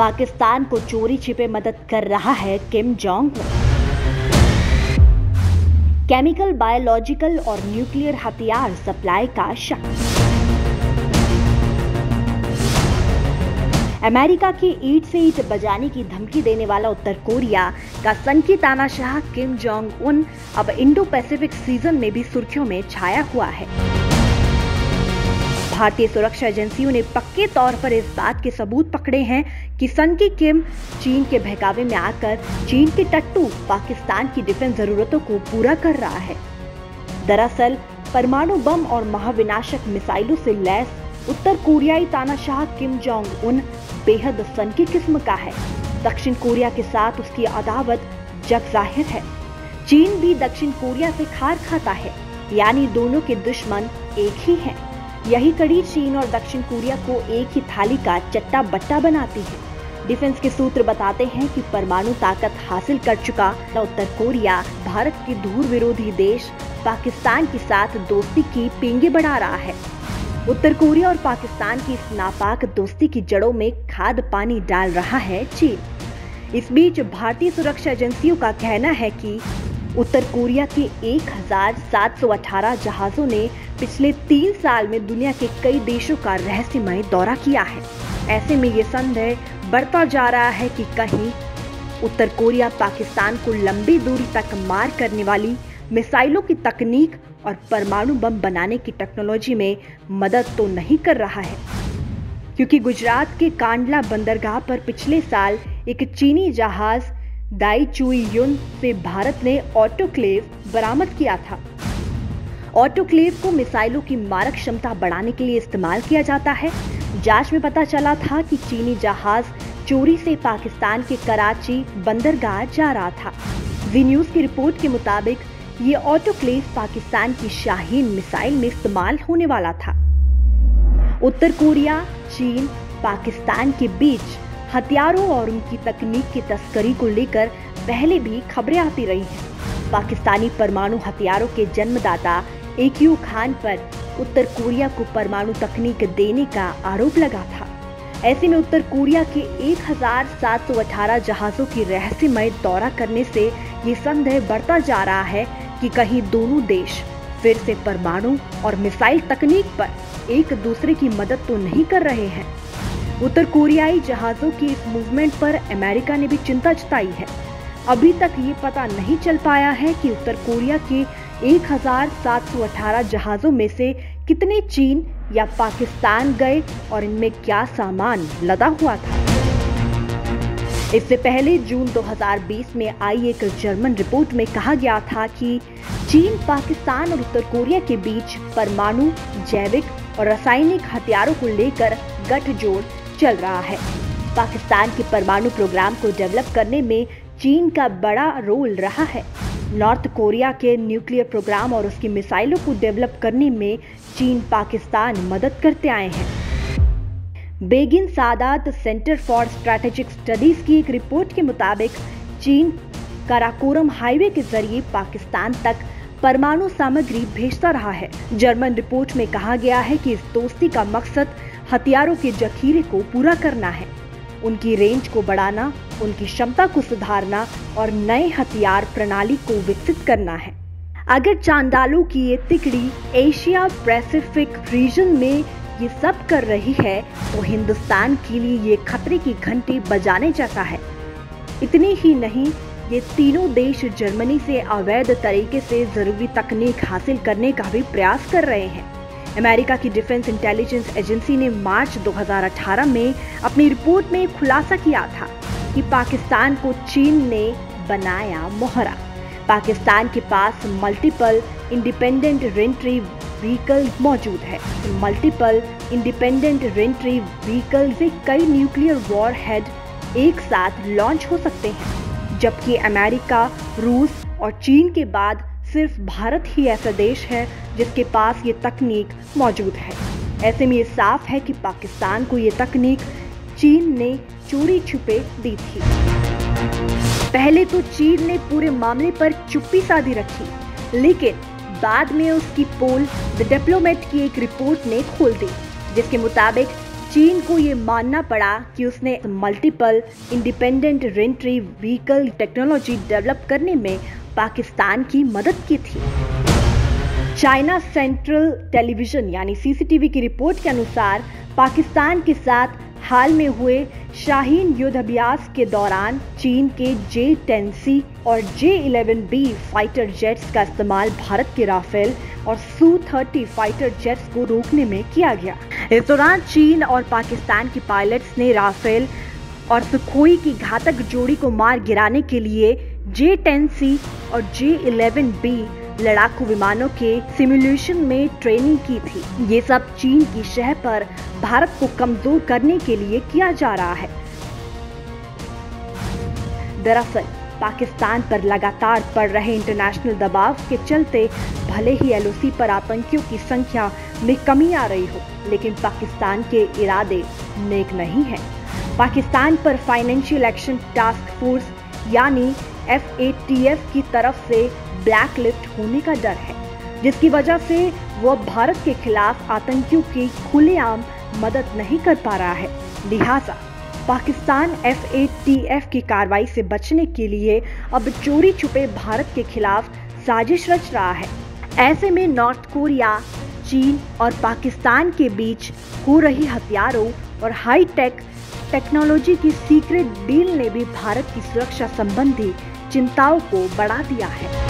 पाकिस्तान को चोरी छिपे मदद कर रहा है Kim Jong Un. Chemical, biological और न्यूक्लियर हथियार सप्लाई का शक। अमेरिका की ईंट से ईंट बजाने की धमकी देने वाला उत्तर कोरिया का सनकी तानाशाह किम जोंग उन अब इंडो पैसिफिक सीजन में भी सुर्खियों में छाया हुआ है। भारतीय सुरक्षा एजेंसियों ने पक्के तौर पर इस बात के सबूत पकड़े हैं कि सनकी किम चीन के बहकावे में आकर चीन के टट्टू पाकिस्तान की डिफेंस जरूरतों को पूरा कर रहा है। दरअसल परमाणु बम और महाविनाशक मिसाइलों से लैस उत्तर कोरियाई तानाशाह किम जोंग उन बेहद सनकी किस्म का है। दक्षिण कोरिया के साथ उसकी अदावत जग जाहिर है। चीन भी दक्षिण कोरिया से खार खाता है, यानी दोनों के दुश्मन एक ही हैं। यही कड़ी चीन और दक्षिण कोरिया को एक ही थाली का चट्टा बट्टा बनाती है। डिफेंस के सूत्र बताते हैं कि परमाणु ताकत हासिल कर चुका उत्तर कोरिया भारत के धूर विरोधी देश पाकिस्तान के साथ दोस्ती की पींगे बढ़ा रहा है। उत्तर कोरिया और पाकिस्तान की इस नापाक दोस्ती की जड़ों में खाद पानी डाल रहा है चीन। इस बीच भारतीय सुरक्षा एजेंसियों का कहना है कि उत्तर कोरिया के 1718 जहाजों ने पिछले 3 साल में दुनिया के कई देशों का रहस्यमय दौरा किया है। ऐसे में ये संदेह बढ़ता जा रहा है कि कहीं उत्तर कोरिया पाकिस्तान को लंबी दूरी तक मार करने वाली मिसाइलों की तकनीक और परमाणु बम बनाने की टेक्नोलॉजी में मदद तो नहीं कर रहा है, क्योंकि गुजरात के कांडला बंदरगाह पर पिछले साल एक चीनी जहाज दाई चुई युन से भारत ने ऑटोक्लेव बरामद किया था। ऑटोक्लेव को मिसाइलों की मारक क्षमता बढ़ाने के लिए इस्तेमाल किया जाता है। जांच में पता चला था कि चीनी जहाज चोरी से पाकिस्तान के कराची बंदरगाह जा रहा था। जी न्यूज की रिपोर्ट के मुताबिक ये ऑटोक्लेव पाकिस्तान की शाहीन मिसाइल में इस्तेमाल होने वाला था। उत्तर कोरिया, चीन, पाकिस्तान के बीच हथियारों और उनकी तकनीक की तस्करी को लेकर पहले भी खबरें आती रही हैं। पाकिस्तानी परमाणु हथियारों के जन्मदाता AQ खान पर उत्तर कोरिया को परमाणु तकनीक देने का आरोप लगा था। ऐसे में उत्तर कोरिया के 1718 जहाजों की रहस्यमय दौरा करने से ये संदेह बढ़ता जा रहा है कि कहीं दोनों देश फिर से परमाणु और मिसाइल तकनीक पर एक दूसरे की मदद तो नहीं कर रहे हैं। उत्तर कोरियाई जहाजों की इस मूवमेंट पर अमेरिका ने भी चिंता जताई है। अभी तक ये पता नहीं चल पाया है कि उत्तर कोरिया के 1718 जहाजों में से कितने चीन या पाकिस्तान गए और इनमें क्या सामान लदा हुआ था। इससे पहले जून 2020 में आई एक जर्मन रिपोर्ट में कहा गया था कि चीन, पाकिस्तान और उत्तर कोरिया के बीच परमाणु, जैविक और रासायनिक हथियारों को लेकर गठजोड़ चल रहा है। पाकिस्तान के परमाणु प्रोग्राम को डेवलप करने में चीन का बड़ा रोल रहा है। नॉर्थ कोरिया के न्यूक्लियर प्रोग्राम और उसकी मिसाइलों को डेवलप करने में चीन, पाकिस्तान मदद करते आए हैं। Begin Sadat centre for strategic studies की एक रिपोर्ट के मुताबिक चीन काराकोरम हाईवे के जरिए पाकिस्तान तक परमाणु सामग्री भेजता रहा है। जर्मन रिपोर्ट में कहा गया है कि इस दोस्ती का मकसद हथियारों के जखीरे को पूरा करना है, उनकी रेंज को बढ़ाना, उनकी क्षमता को सुधारना और नए हथियार प्रणाली को विकसित करना है। अगर चांडालों की ये तिकड़ी एशिया पैसिफिक रीजन में ये सब कर रही है तो हिंदुस्तान के लिए ये खतरे की घंटी बजाने जैसा है। इतनी ही नहीं, ये तीनों देश जर्मनी से अवैध तरीके से जरूरी तकनीक हासिल करने का भी प्रयास कर रहे हैं। अमेरिका की डिफेंस इंटेलिजेंस एजेंसी ने मार्च 2018 में अपनी रिपोर्ट में खुलासा किया था कि पाकिस्तान को चीन ने बनाया मोहरा। पाकिस्तान के पास मल्टीपल इंडिपेंडेंट रेंट्री व्हीकल मौजूद है। मल्टीपल इंडिपेंडेंट रेंट्री व्हीकल से कई न्यूक्लियर वॉर हेड एक साथ लॉन्च हो सकते हैं, जबकि अमेरिका, रूस और चीन के बाद सिर्फ भारत ही ऐसा देश है जिसके पास ये तकनीक मौजूद है। ऐसे में ये साफ है कि पाकिस्तान को ये तकनीक चीन ने चोरी छुपे दी थी। पहले तो चीन ने पूरे मामले पर चुप्पी साधी रखी, लेकिन बाद में उसकी पोल द डिप्लोमेट की एक रिपोर्ट ने खोल दी, जिसके मुताबिक चीन को ये मानना पड़ा कि उसने multiple independent reentry vehicle technology develop करने में पाकिस्तान की मदद की थी। चाइना सेंट्रल टेलीविजन यानी सीसीटीवी की रिपोर्ट के अनुसार पाकिस्तान के साथ हाल में हुए शाहीन युद्ध अभ्यास के दौरान चीन के J-10C और J-11B फाइटर जेट्स का इस्तेमाल भारत के राफेल और Su-30 फाइटर जेट्स को रोकने में किया गया। इस दौरान चीन और पाकिस्तान के पायलट्स ने राफेल और सुखोई की घातक जोड़ी को मार गिराने के लिए J-10C और J-11B लड़ाकू विमानों के सिमुलेशन में ट्रेनिंग की थी। ये सब चीन की शह पर भारत को कमजोर करने के लिए किया जा रहा है। दरअसल पाकिस्तान पर लगातार पड़ रहे इंटरनेशनल दबाव के चलते भले ही LOC पर आतंकियों की संख्या में कमी आ रही हो, लेकिन पाकिस्तान के इरादे नेक नहीं हैं। पाकिस्तान पर फाइनेंशियल एक्शन टास्क फोर्स यानी FATF की तरफ से ब्लैक लिस्ट होने का डर है, जिसकी वजह से वह भारत के खिलाफ आतंकियों की खुलेआम मदद नहीं कर पा रहा है। लिहाजा पाकिस्तान FATF की कार्रवाई से बचने के लिए अब चोरी छुपे भारत के खिलाफ साजिश रच रहा है। ऐसे में नॉर्थ कोरिया, चीन और पाकिस्तान के बीच हो रही हथियारों और हाईटेक टेक्नोलॉजी की सीक्रेट डील ने भी भारत की सुरक्षा संबंधी चिंताओं को बढ़ा दिया है।